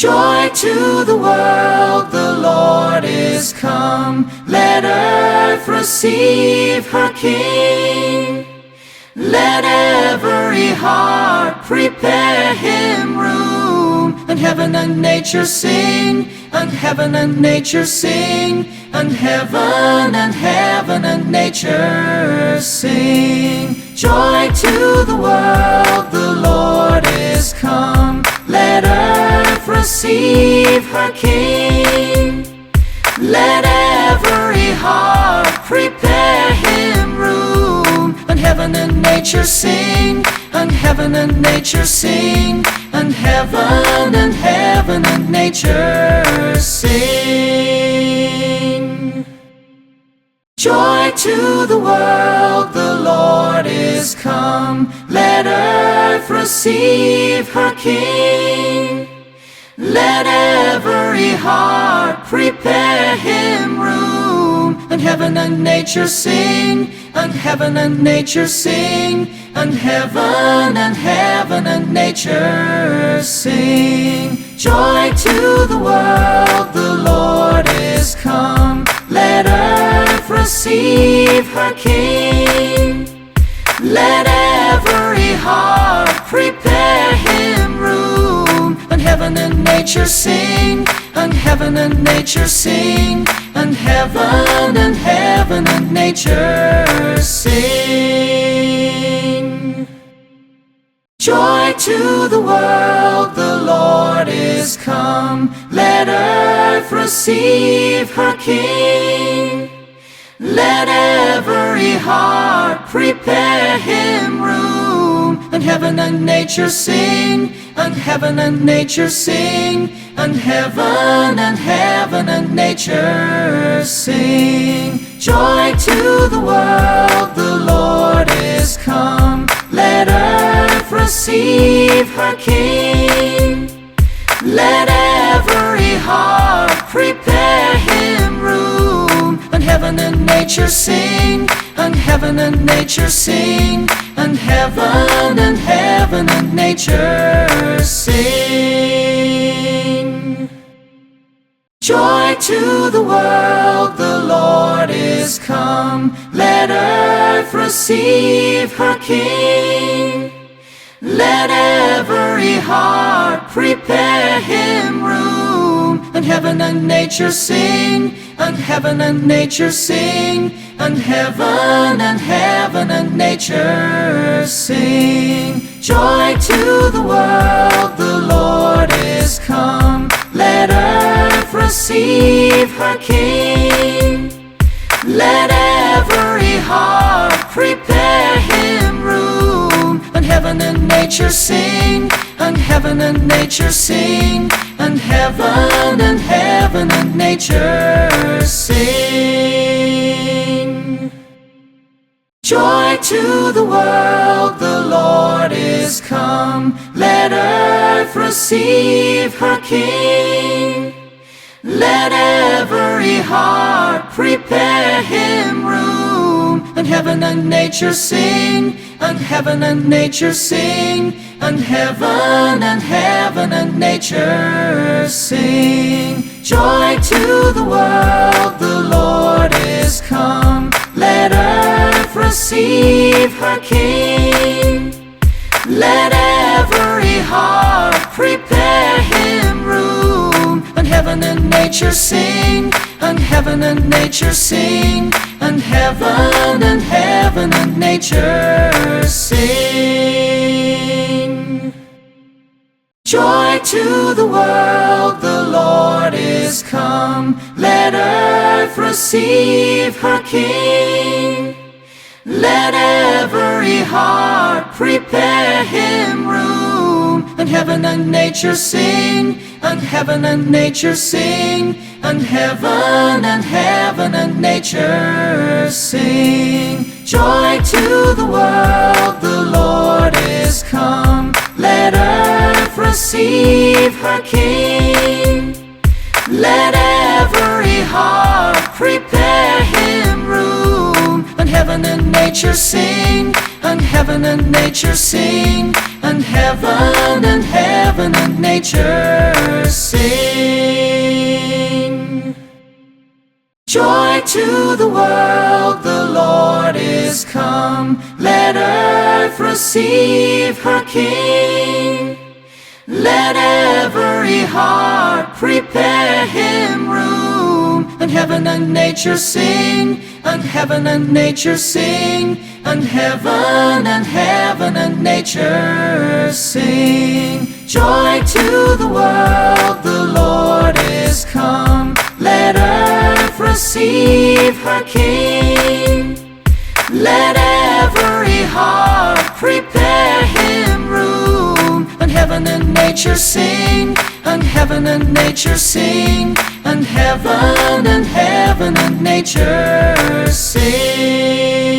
Joy to the world, the Lord is come. Let earth receive her King. Let every heart prepare him room. And heaven and nature sing, and heaven and nature sing, and heaven and nature sing. Joy to the world, the Lord is come. Let earth receive her King. Let every heart prepare him room. And heaven and nature sing, and heaven and nature sing, and heaven and nature sing. Joy to the world, the Lord is come. Let earth receive her King. Let every heart prepare him room. And heaven and nature sing, and heaven and nature sing, and heaven and nature sing. Joy to the world, the Lord is come. Let earth receive her King. Let every heart prepare him room. And heaven and nature sing, and heaven and nature sing, and heaven and nature sing. Joy to the world, the Lord is come. Let earth receive her King. Let every heart prepare him room. And heaven and nature sing, and heaven and nature sing, and heaven and nature sing. Joy to the world, the Lord is come. Let earth receive her King. Let every heart prepare him room. And heaven and nature sing, and heaven and nature sing, and heaven and nature sing. Joy to the world, the Lord is come. Let earth receive her King. Let every heart prepare him room. And heaven and nature sing, and heaven and nature sing, and heaven and nature sing. Joy to the world, the Lord is come. Let earth receive her King. Let every heart prepare him room. And heaven and nature sing, and heaven and nature sing, and heaven and nature sing. Joy to the world, the Lord is come. Let earth receive her King. Let every heart prepare him room. And heaven and nature sing, and heaven and nature sing, and heaven and nature sing. Joy to the world, the Lord is come. Let earth receive her King. Let every heart prepare him room. And heaven and nature sing, and heaven and nature sing, and heaven and nature sing. Joy to the world, the Lord is come. Let earth receive her King. Let every heart prepare him room. And heaven and nature sing, and heaven and nature sing, and heaven and nature sing. Joy to the world, the Lord is come. Let earth receive her King. Let every heart prepare him room. And heaven and nature sing, and heaven and nature sing, and heaven and nature sing. to the world, the Lord is come. Let earth receive her King. Let every heart prepare him room, and heaven and nature sing, and heaven and nature sing, and heaven and nature sing. Joy to the world, the Lord is come. Let earth receive her King. Let every heart prepare him room, and heaven and nature sing, and heaven and nature sing, and heaven and nature sing.